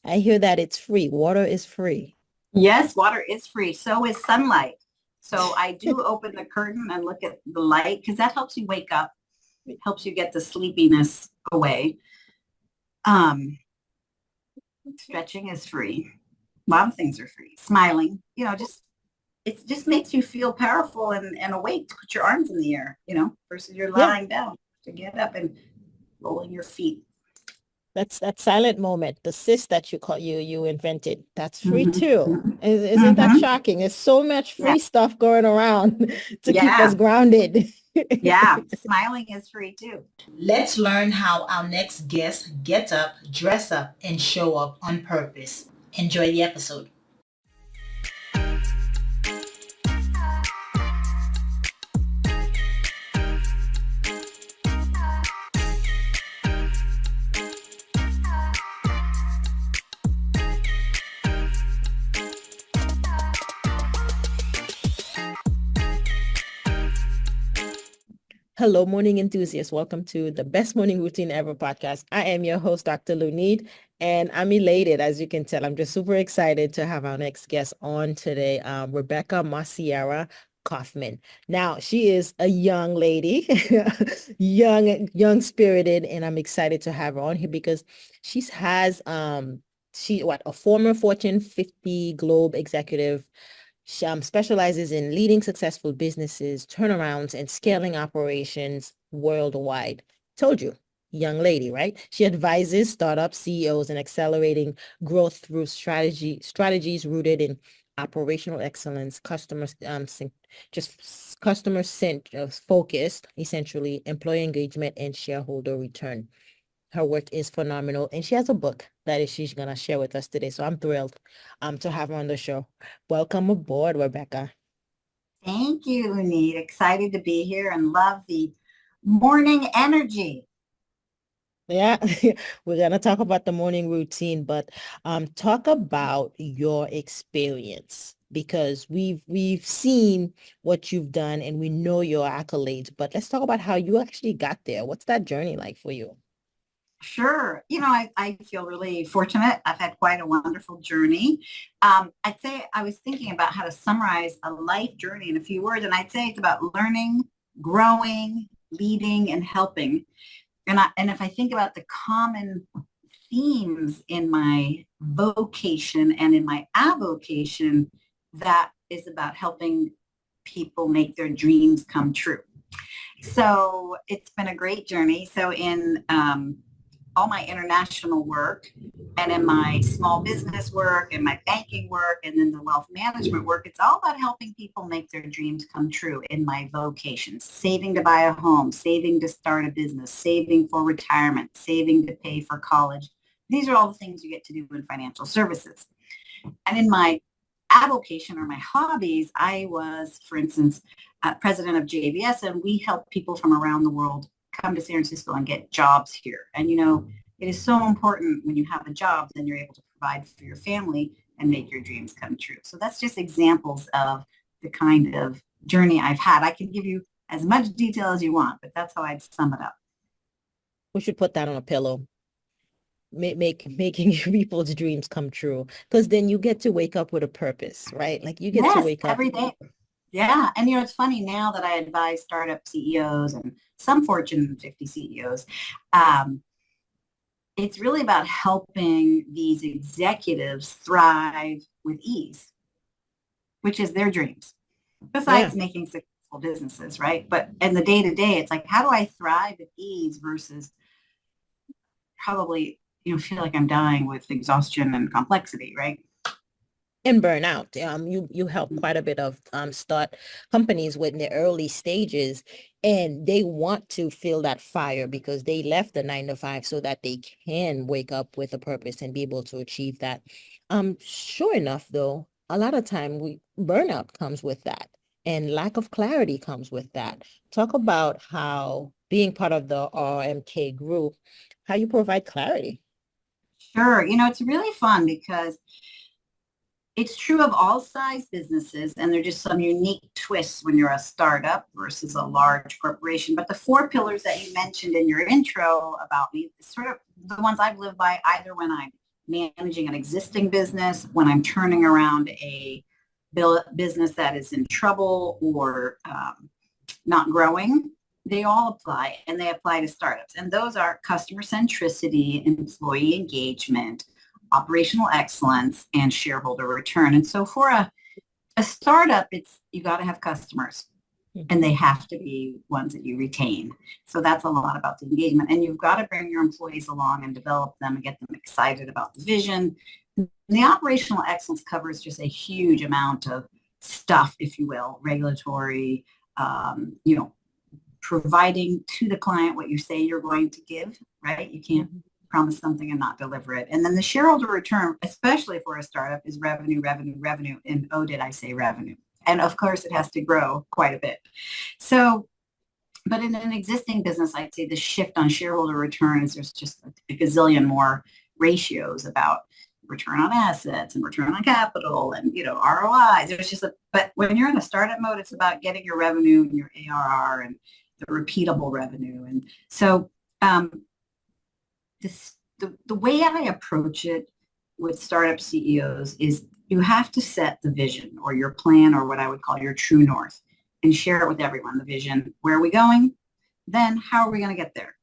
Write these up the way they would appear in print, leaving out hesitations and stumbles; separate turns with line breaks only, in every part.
I hear that it's free. Water is free.
Yes, water is free. So is sunlight. So I do open the curtain and look at the light because that helps you wake up, helps you get the sleepiness away. Um, Stretching is free. A lot of things are free. Smiling, just it just makes you feel powerful and awake to put your arms in the air, versus you're
Yeah,
lying down to get up and rolling your feet.
that's that silent moment, the sis that you invented. That's free
Mm-hmm.
too.
Mm-hmm.
Isn't that
Mm-hmm.
shocking? There's so much
Yeah.
free stuff going around to keep us
Yeah.
grounded.
Yeah. Smiling is free too.
Let's learn how our next guest gets up, dress up, and show up on purpose. Enjoy the episode.
Hello, morning enthusiasts. Welcome to the Best Morning Routine Ever podcast. I am your host, Dr. Lunid, and I'm elated, as you can tell. I'm just super excited to have our next guest on today, Rebecca Macieira-Kaufmann. Now, she is a young lady, young spirited, and I'm excited to have her on here because a former Fortune 50 Globe executive. She specializes in leading successful businesses, turnarounds, and scaling operations worldwide. Told you, young lady, right? She advises startup CEOs in accelerating growth through strategies rooted in operational excellence, customer focused, essentially employee engagement and shareholder return. Her work is phenomenal, and she has a book that she's gonna share with us today. So I'm thrilled to have her on the show. Welcome aboard, Rebecca.
Thank you, Need. Excited to be here and love the morning energy.
Yeah, we're gonna talk about the morning routine, but talk about your experience because we've seen what you've done and we know your accolades, but let's talk about how you actually got there. What's that journey like for you?
Sure. I feel really fortunate. I've had quite a wonderful journey. I'd say I was thinking about how to summarize a life journey in a few words, and I'd say it's about learning, growing, leading, and helping. And if I think about the common themes in my vocation and in my avocation, that is about helping people make their dreams come true. So it's been a great journey. So in all my international work and in my small business work and my banking work and then the wealth management work, it's all about helping people make their dreams come true in my vocation. Saving to buy a home, saving to start a business, saving for retirement, saving to pay for college. These are all the things you get to do in financial services. And in my avocation or my hobbies, I was, for instance, president of JVS, and we help people from around the world come to San Francisco and get jobs here. And, it is so important when you have a job, then you're able to provide for your family and make your dreams come true. So that's just examples of the kind of journey I've had. I can give you as much detail as you want, but that's how I'd sum it up.
We should put that on a pillow. Making people's dreams come true, because then you get to wake up with a purpose, right? Like you get to
Yes,
wake up.
every day. Yeah. And it's funny now that I advise startup CEOs and some Fortune 50 CEOs, it's really about helping these executives thrive with ease, which is their dreams,
Yeah.
besides making successful businesses, right? But in the day to day, it's like, how do I thrive with ease versus probably, feel like I'm dying with exhaustion and complexity, right?
And burnout. You help quite a bit of start companies with in the early stages, and they want to feel that fire because they left the 9 to 5 so that they can wake up with a purpose and be able to achieve that. Sure enough, though, a lot of time we burnout comes with that, and lack of clarity comes with that. Talk about how being part of the RMK group, how you provide clarity.
Sure. It's really fun because it's true of all size businesses, and there are just some unique twists when you're a startup versus a large corporation. But the four pillars that you mentioned in your intro about me, sort of the ones I've lived by either when I'm managing an existing business, when I'm turning around a business that is in trouble or not growing, they all apply, and they apply to startups. And those are customer centricity, employee engagement, operational excellence, and shareholder return. And so for a startup, it's you got to have customers, and they have to be ones that you retain. So that's a lot about the engagement. And you've got to bring your employees along and develop them and get them excited about the vision. And the operational excellence covers just a huge amount of stuff, if you will, regulatory, providing to the client what you say you're going to give, right? You can't promise something and not deliver it. And then the shareholder return, especially for a startup, is revenue, revenue, revenue. And oh, did I say revenue? And of course, it has to grow quite a bit. So, but in an existing business, I'd say the shift on shareholder returns, there's just a gazillion more ratios about return on assets and return on capital and, ROIs. There's just but when you're in a startup mode, it's about getting your revenue and your ARR and the repeatable revenue. And so the way I approach it with startup CEOs is you have to set the vision or your plan, or what I would call your true north, and share it with everyone, the vision. Where are we going? Then how are we going to get there?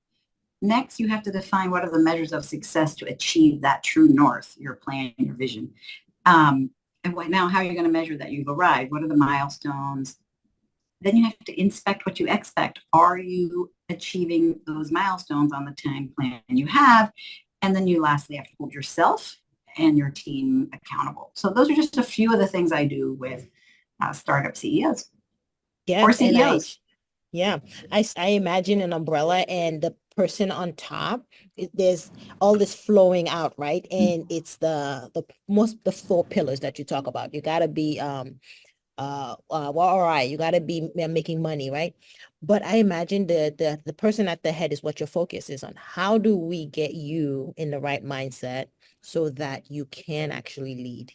Next, you have to define what are the measures of success to achieve that true north, your plan, your vision. And now how are you going to measure that you've arrived? What are the milestones? Then you have to inspect what you expect. Are you achieving those milestones on the time plan you have? And then you lastly have to hold yourself and your team accountable. So those are just a few of the things I do with startup CEOs or CEOs.
I imagine an umbrella and the person on top, there's all this flowing out, right? And it's the 4 pillars that you talk about. You got to be all right, you got to be making money, right? But I imagine the person at the head is what your focus is on. How do we get you in the right mindset so that you can actually lead?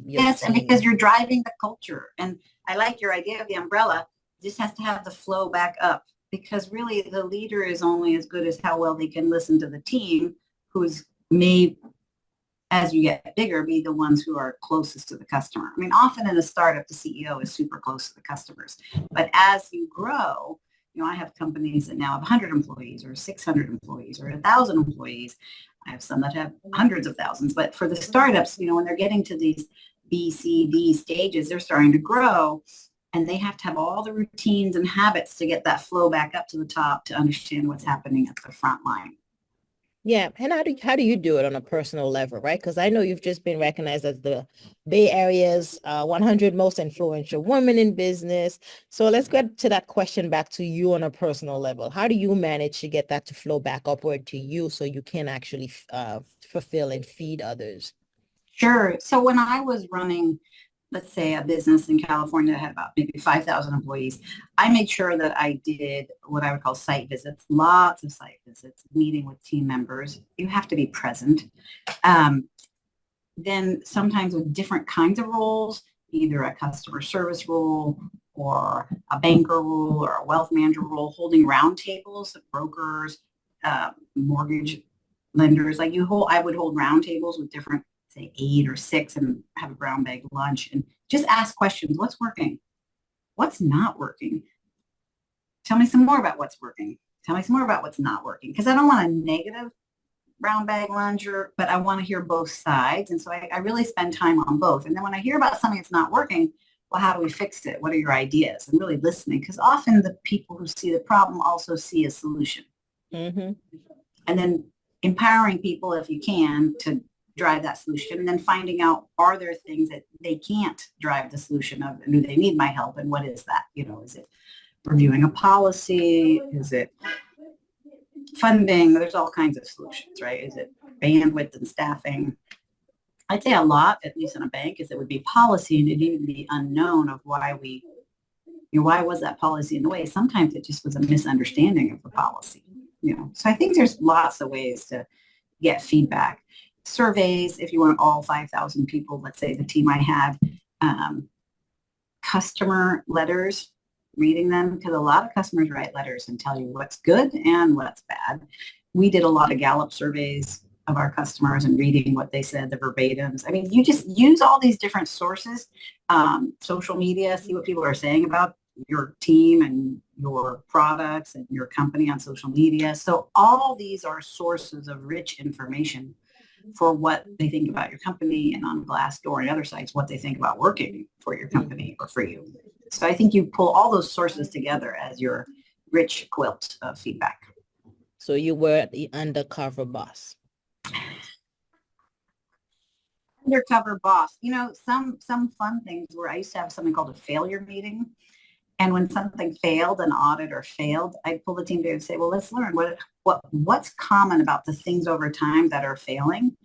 Yes, and because you're driving the culture. And I like your idea of the umbrella. This has to have the flow back up, because really the leader is only as good as how well they can listen to the team, who's may, as you get bigger, be the ones who are closest to the customer. I mean, often in a startup, the CEO is super close to the customers. But as you grow, I have companies that now have 100 employees or 600 employees or 1,000 employees. I have some that have hundreds of thousands. But for the startups, when they're getting to these B, C, D stages, they're starting to grow. And they have to have all the routines and habits to get that flow back up to the top to understand what's happening at the front line.
Yeah. And how do you do it on a personal level, right? Because I know you've just been recognized as the Bay Area's 100 most influential women in business. So let's get to that question back to you on a personal level. How do you manage to get that to flow back upward to you so you can actually fulfill and feed others?
Sure. So when I was running, let's say, a business in California that had about maybe 5,000 employees, I made sure that I did what I would call site visits, lots of site visits, meeting with team members. You have to be present. Then sometimes with different kinds of roles, either a customer service role or a banker role or a wealth manager role, holding roundtables of brokers, mortgage lenders. I would hold roundtables with different, say 8 or 6, and have a brown bag lunch and just ask questions. What's working? What's not working? Tell me some more about what's working. Tell me some more about what's not working. Because I don't want a negative brown bag lunch, but I want to hear both sides. And so I really spend time on both. And then when I hear about something that's not working, well, how do we fix it? What are your ideas? And really listening, because often the people who see the problem also see a solution.
Mm-hmm.
And then empowering people, if you can, to drive that solution, and then finding out, are there things that they can't drive the solution of, and do they need my help, and what is that? Is it reviewing a policy? Is it funding? There's all kinds of solutions, right? Is it bandwidth and staffing? I'd say a lot, at least in a bank, is it would be policy, and it'd even be unknown of why was that policy in the way. Sometimes it just was a misunderstanding of the policy, So I think there's lots of ways to get feedback. Surveys, if you want all 5,000 people, let's say the team I have, customer letters, reading them, because a lot of customers write letters and tell you what's good and what's bad. We did a lot of Gallup surveys of our customers and reading what they said, the verbatims. I mean, you just use all these different sources, social media, see what people are saying about your team and your products and your company on social media. So all these are sources of rich information for what they think about your company, and on Glassdoor and other sites, what they think about working for your company or for you. So I think you pull all those sources together as your rich quilt of feedback.
So you were the undercover boss.
Undercover boss. You know, some fun things where I used to have something called a failure meeting. And when something failed, an audit or failed, I'd pull the team together and say, well, let's learn what's common about the things over time that are failing.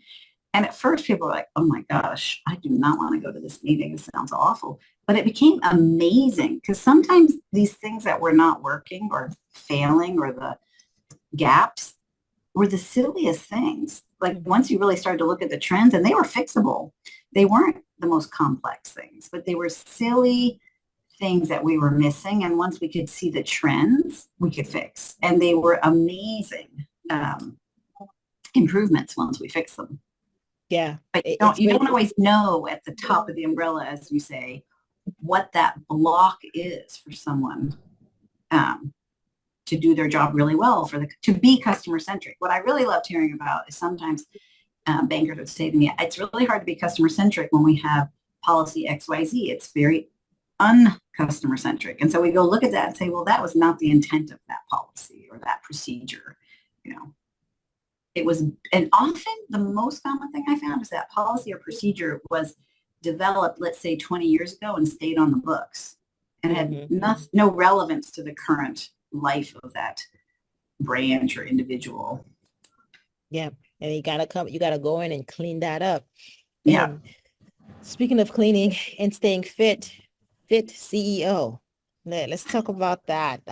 And at first people were like, oh my gosh, I do not want to go to this meeting. It sounds awful. But it became amazing because sometimes these things that were not working or failing or the gaps were the silliest things. Like once you really started to look at the trends, and they were fixable. They weren't the most complex things, but they were silly things that we were missing. And once we could see the trends, we could fix. And they were amazing improvements once we fixed them.
Yeah.
But you don't always know at the top of the umbrella, as you say, what that block is for someone to do their job really well, to be customer centric. What I really loved hearing about is sometimes bankers would say to me, it's really hard to be customer centric when we have policy XYZ. It's very uncustomer centric. And so we go look at that and say, well, that was not the intent of that policy or that procedure. You know, it was, and often the most common thing I found is that policy or procedure was developed, let's say 20 years ago, and stayed on the books and had no relevance to the current life of that branch or individual.
Yeah. And you gotta go in and clean that up.
Yeah.
And speaking of cleaning and staying fit CEO. Let's talk about that.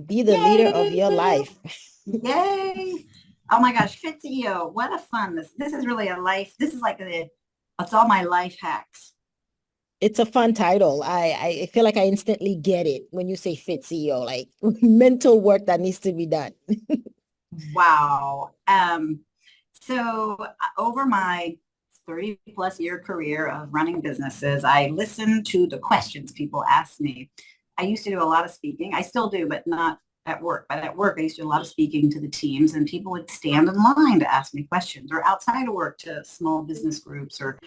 Be the leader of your life.
Yay. Oh my gosh, Fit CEO. What a fun. This is really a life. This is like it's all my life hacks.
It's a fun title. I feel like I instantly get it when you say Fit CEO, like mental work that needs to be done.
Wow. So over my 30 plus year career of running businesses, I listened to the questions people asked me. I used to do a lot of speaking. I still do, but not at work. But at work, I used to do a lot of speaking to the teams, and people would stand in line to ask me questions, or outside of work to small business groups or,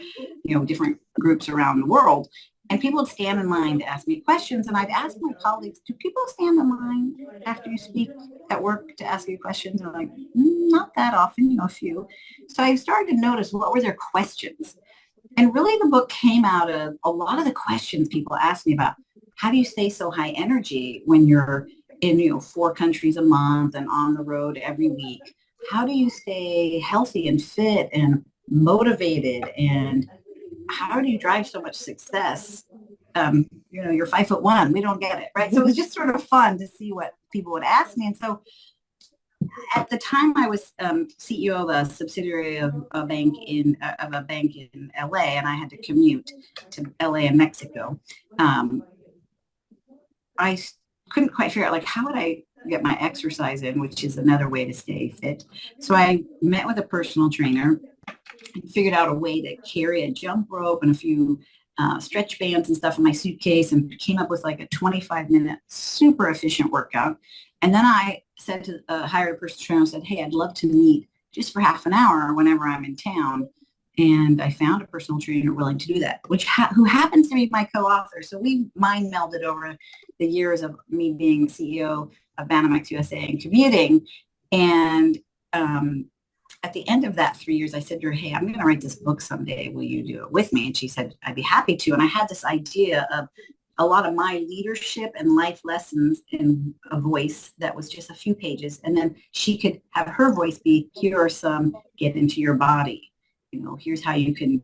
different groups around the world. And people would stand in line to ask me questions. And I'd ask my colleagues, do people stand in line after you speak at work to ask you questions? And I'm like, not that often, a few. So I started to notice, what were their questions? And really the book came out of a lot of the questions people asked me about. How do you stay so high energy when you're in, 4 countries a month and on the road every week? How do you stay healthy and fit and motivated? And how do you drive so much success? You're 5'1". We don't get it, right? So it was just sort of fun to see what people would ask me. And so at the time I was CEO of a subsidiary of a bank in LA, and I had to commute to LA and Mexico. I couldn't quite figure out, like, how would I get my exercise in, which is another way to stay fit. So I met with a personal trainer and figured out a way to carry a jump rope and a few stretch bands and stuff in my suitcase, and came up with like a 25-minute super efficient workout. And then I said to hired a personal trainer and said, hey, I'd love to meet just for half an hour whenever I'm in town. And I found a personal trainer willing to do that, who happens to be my co-author. So we mind melded over the years of me being CEO of Banamex USA and commuting. And at the end of that 3 years, I said to her, hey, I'm going to write this book someday. Will you do it with me? And she said, I'd be happy to. And I had this idea of a lot of my leadership and life lessons in a voice that was just a few pages. And then she could have her voice be, here are some, get into your body. Here's how you can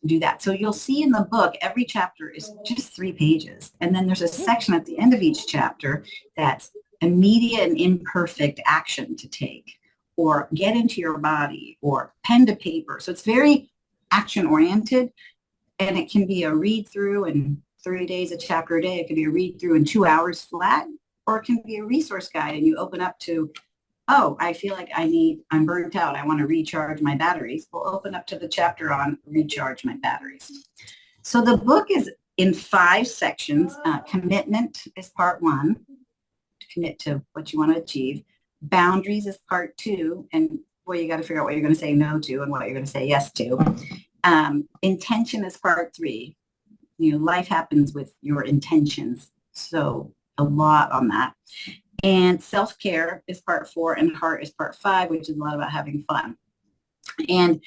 do that. So you'll see in the book, every chapter is just 3 pages. And then there's a section at the end of each chapter that's immediate and imperfect action to take, or get into your body, or pen to paper. So it's very action oriented, and it can be a read through in 30 days, a chapter a day. It can be a read through in 2 hours flat, or it can be a resource guide, and you open up to oh, I feel like I'm burnt out. I want to recharge my batteries. We'll open up to the chapter on recharge my batteries. So the book is in 5 sections. Commitment is part 1, to commit to what you want to achieve. Boundaries is part 2, and boy, you got to figure out what you're going to say no to and what you're going to say yes to. Intention is part 3. Life happens with your intentions. So a lot on that. And self-care is part 4, and heart is part 5, which is a lot about having fun. And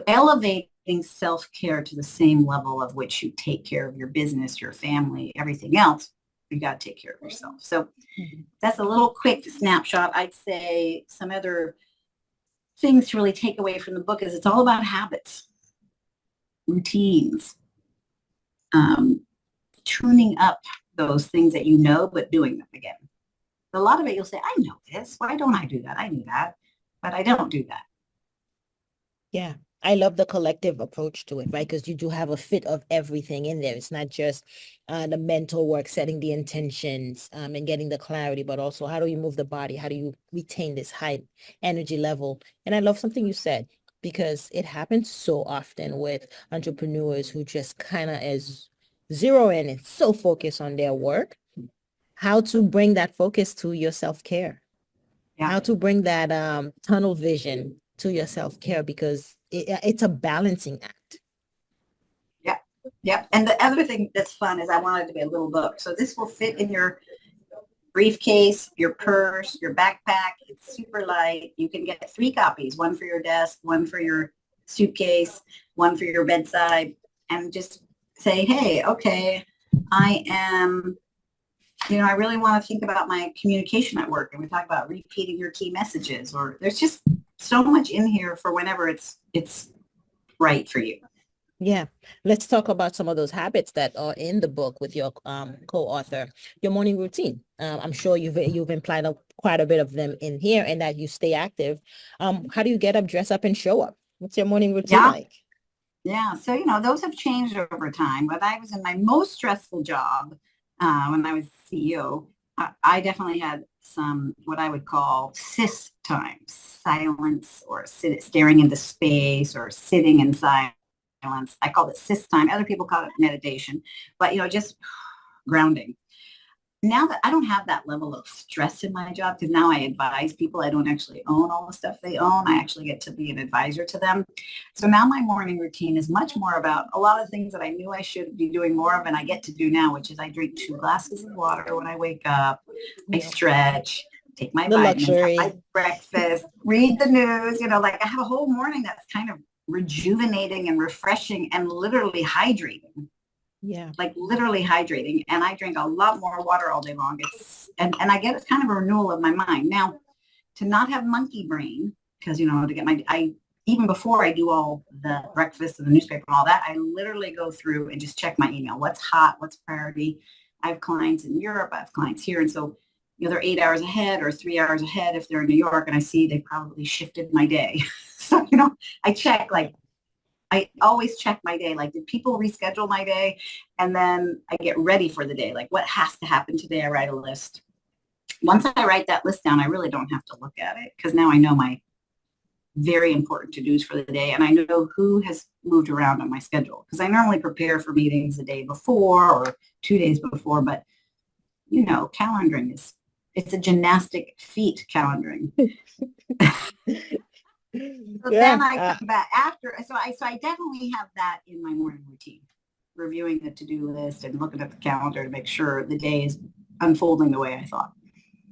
elevating self-care to the same level of which you take care of your business, your family, everything else, you got to take care of yourself. So that's a little quick snapshot. I'd say some other things to really take away from the book is it's all about habits, routines, tuning up those things that you know, but doing them again. A lot of it, you'll say, I know this. Why don't I do that? I knew that, but I don't do that.
Yeah. I love the collective approach to it, right? Because you do have a fit of everything in there. It's not just the mental work, setting the intentions and getting the clarity, but also how do you move the body? How do you retain this high energy level? And I love something you said, because it happens so often with entrepreneurs who just kind of is zero in and so focused on their work. How to bring that focus to your self-care, how to bring that tunnel vision to your self-care, because it's a balancing act.
Yep. And the other thing that's fun is I wanted it to be a little book. So this will fit in your briefcase, your purse, your backpack. It's super light. You can get 3 copies, 1 for your desk, 1 for your suitcase, 1 for your bedside, and just say, hey, okay, I am... I really want to think about my communication at work. And we talk about repeating your key messages, or there's just so much in here for whenever it's right for you.
Yeah. Let's talk about some of those habits that are in the book with your co-author, your morning routine. I'm sure you've implied quite a bit of them in here, and that you stay active. How do you get up, dress up, and show up? What's your morning routine like?
Yeah. So, those have changed over time. When I was in my most stressful job, when I was CEO, I definitely had some what I would call sis time, silence, or staring into space, or sitting in silence. I called it sis time. Other people call it meditation, but just grounding. Now that I don't have that level of stress in my job, because now I advise people, I don't actually own all the stuff they own. I actually get to be an advisor to them. So now my morning routine is much more about a lot of things that I knew I should be doing more of, and I get to do now, which is I drink 2 glasses of water when I wake up. I stretch, take my vitamins, have my breakfast, read the news. I have a whole morning that's kind of rejuvenating and refreshing and literally hydrating.
Yeah. Like
literally hydrating. And I drink a lot more water all day long. And I get it's kind of a renewal of my mind. Now, to not have monkey brain, because, to get even before I do all the breakfast and the newspaper and all that, I literally go through and just check my email. What's hot? What's priority? I have clients in Europe. I have clients here. And so, they're 8 hours ahead or 3 hours ahead if they're in New York, and I see they probably shifted my day. So, I check, I always check my day. Did people reschedule my day? And then I get ready for the day. What has to happen today? I write a list. Once I write that list down, I really don't have to look at it, because now I know my very important to-dos for the day. And I know who has moved around on my schedule, because I normally prepare for meetings the day before or 2 days before. But, calendaring it's a gymnastic feat, calendaring. So then I come back after. So I definitely have that in my morning routine, reviewing the to-do list and looking at the calendar to make sure the day is unfolding the way I thought.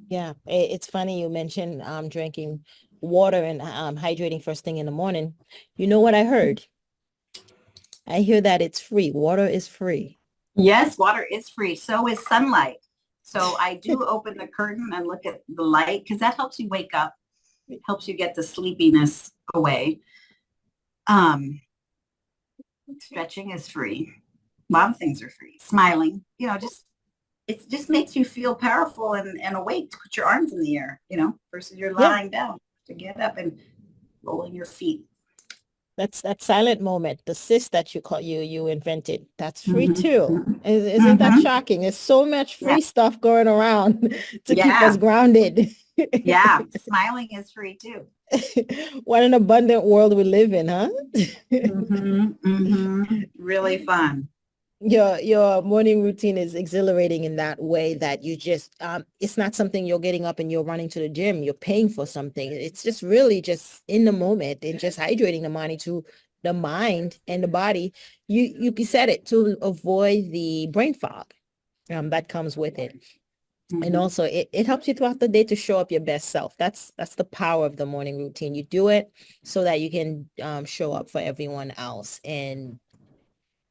Yeah, it's funny you mentioned drinking water and hydrating first thing in the morning. You know what I heard? I hear that it's free. Water is free.
Yes, water is free. So is sunlight. So I do open the curtain and look at the light, because that helps you wake up. It helps you get the sleepiness away. Stretching is free. A lot of things are free. Smiling, it just makes you feel powerful and awake to put your arms in the air, versus you're lying down, to get up and rolling your feet.
That's that silent moment, the sis that you invented. That's free too. Isn't that shocking? There's so much free stuff going around to keep us grounded.
Yeah, smiling is free too.
What an abundant world we live in, huh?
Really fun.
Your morning routine is exhilarating in that way that you just it's not something you're getting up and you're running to the gym, you're paying for something. It's just really just in the moment and just hydrating the money to the mind and the body. You said it, to avoid the brain fog that comes with it. And also it helps you throughout the day to show up your best self. That's the power of the morning routine. You do it so that you can show up for everyone else, and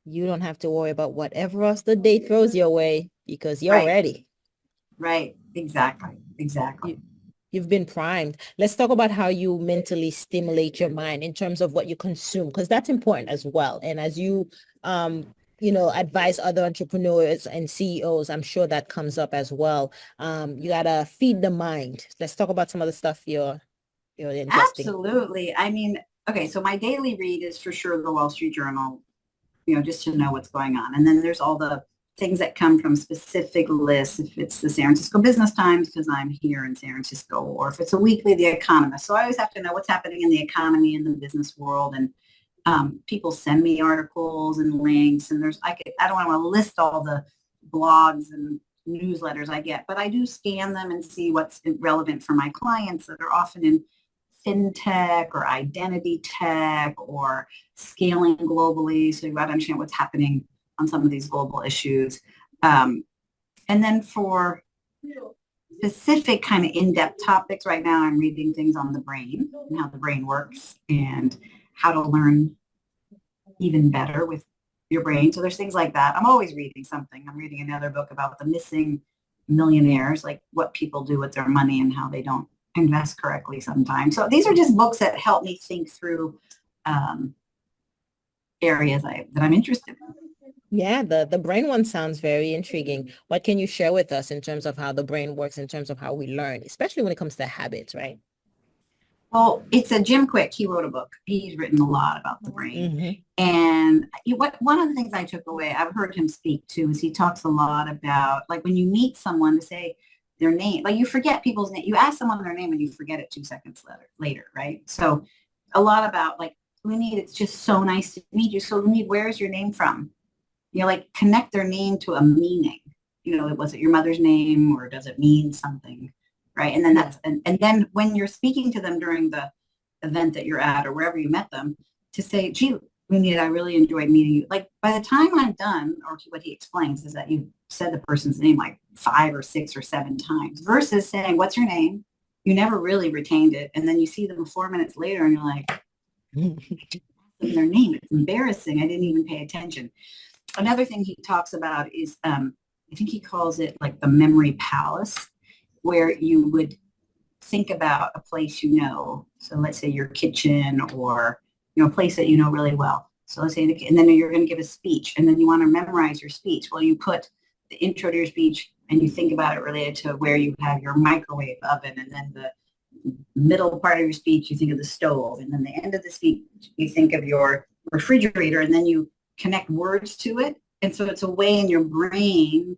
you don't have to worry about whatever else the day throws your way because you're
Right,
ready.
right. Exactly, exactly.
You, you've been primed. Let's talk about how you mentally stimulate your mind in terms of what you consume, because that's important as well. And as you, advise other entrepreneurs and CEOs, I'm sure that comes up as well. You gotta feed the mind. Let's talk about some of the stuff you're ingesting.
Absolutely. I mean, okay, so my daily read is for sure the Wall Street Journal, just to know what's going on. And then there's all the things that come from specific lists. If it's the San Francisco Business Times, because I'm here in San Francisco, or if it's a weekly, The Economist. So I always have to know what's happening in the economy and the business world. And people send me articles and links. And I don't want to list all the blogs and newsletters I get, but I do scan them and see what's relevant for my clients that are often in fintech or identity tech or scaling globally. So you got to understand what's happening on some of these global issues. And then for specific kind of in-depth topics, right now I'm reading things on the brain and how the brain works and how to learn even better with your brain. So there's things like that. I'm always reading something. I'm reading another book about the missing millionaires, like what people do with their money and how they don't invest correctly sometimes. So these are just books that help me think through areas that I'm interested in.
Yeah, the brain one sounds very intriguing. What can you share with us in terms of how the brain works, in terms of how we learn, especially when it comes to habits, right?
Well, it's a Jim Quick. He wrote a book. He's written a lot about the brain.
Mm-hmm.
And one of the things I took away, I've heard him speak to, is he talks a lot about, like, when you meet someone, to say their name, like, you forget people's name. You ask someone their name and you forget it 2 seconds later, right? So a lot about, like, Lunid, it's just so nice to meet you. So Lunid, where's your name from? Like, connect their name to a meaning. Was it your mother's name, or does it mean something? Right. And then and then when you're speaking to them during the event that you're at or wherever you met them, to say, gee, Lunid, I really enjoyed meeting you. Like, by the time I'm done, or what he explains is that you said the person's name like 5 or 6 or 7 times, versus saying, what's your name? You never really retained it. And then you see them 4 minutes later and you're like, their name. It's embarrassing. I didn't even pay attention. Another thing he talks about is, I think he calls it like the memory palace, where you would think about a place So let's say your kitchen, or a place that you know really well. So let's say, and then you're going to give a speech, and then you want to memorize your speech. Well, you put the intro to your speech, and you think about it related to where you have your microwave oven, and then the middle part of your speech, you think of the stove, and then the end of the speech, you think of your refrigerator, and then you connect words to it. And so it's a way in your brain,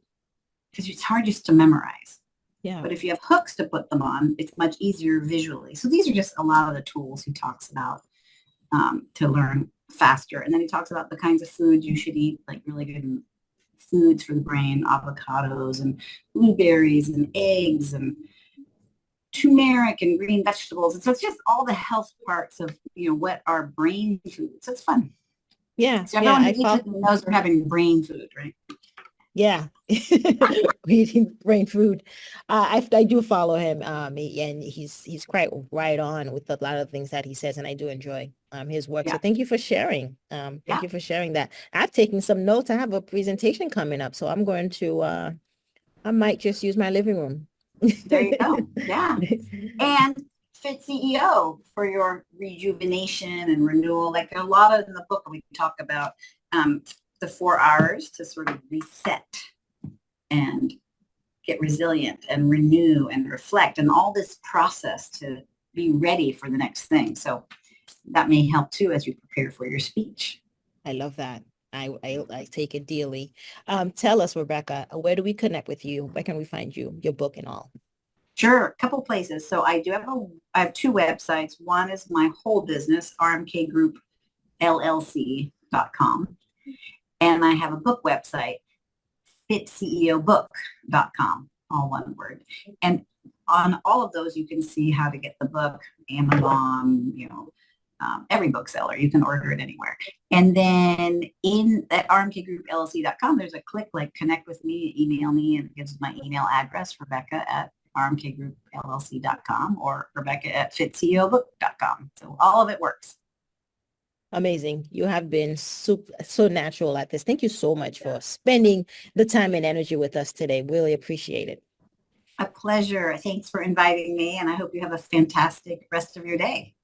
because it's hard just to memorize.
Yeah.
But if you have hooks to put them on, it's much easier visually. So these are just a lot of the tools he talks about to learn faster. And then he talks about the kinds of foods you should eat, like really good foods for the brain, avocados and blueberries and eggs and turmeric and green vegetables. And so it's just all the health parts of, what are brain foods. So it's fun.
Yeah.
So everyone who eats it knows they're having brain food, right?
Yeah. Eating brain food. I do follow him. And he's quite right on with a lot of things that he says, and I do enjoy his work.
Yeah.
So thank you for sharing. Thank you for sharing that. I've taken some notes. I have a presentation coming up, so I'm going to I might just use my living room.
There you go. Yeah. And Fit CEO for your rejuvenation and renewal. Like, there are a lot of in the book we talk about the 4 hours to sort of reset and get resilient and renew and reflect, and all this process to be ready for the next thing. So that may help too as you prepare for your speech.
I love that. I take it dearly. Tell us, Rebecca, where do we connect with you? Where can we find you, your book and all?
Sure, a couple places. So I have two websites. One is my whole business, rmkgroupllc.com. And I have a book website, fitceobook.com, all one word. And on all of those, you can see how to get the book, Amazon, every bookseller. You can order it anywhere. And then in at rmkgroupllc.com, there's a click like connect with me, email me, and it gives my email address, Rebecca@rmkgroupllc.com or Rebecca@fitceobook.com. So all of it works.
Amazing. You have been so natural at this. Thank you so much for spending the time and energy with us today. Really appreciate it.
A pleasure. Thanks for inviting me, and I hope you have a fantastic rest of your day.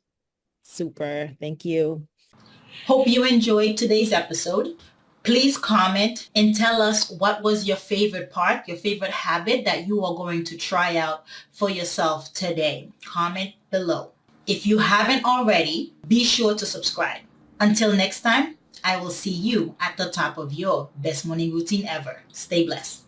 Super. Thank you.
Hope you enjoyed today's episode. Please comment and tell us what was your favorite part, your favorite habit that you are going to try out for yourself today. Comment below. If you haven't already, be sure to subscribe. Until next time, I will see you at the top of your best morning routine ever. Stay blessed.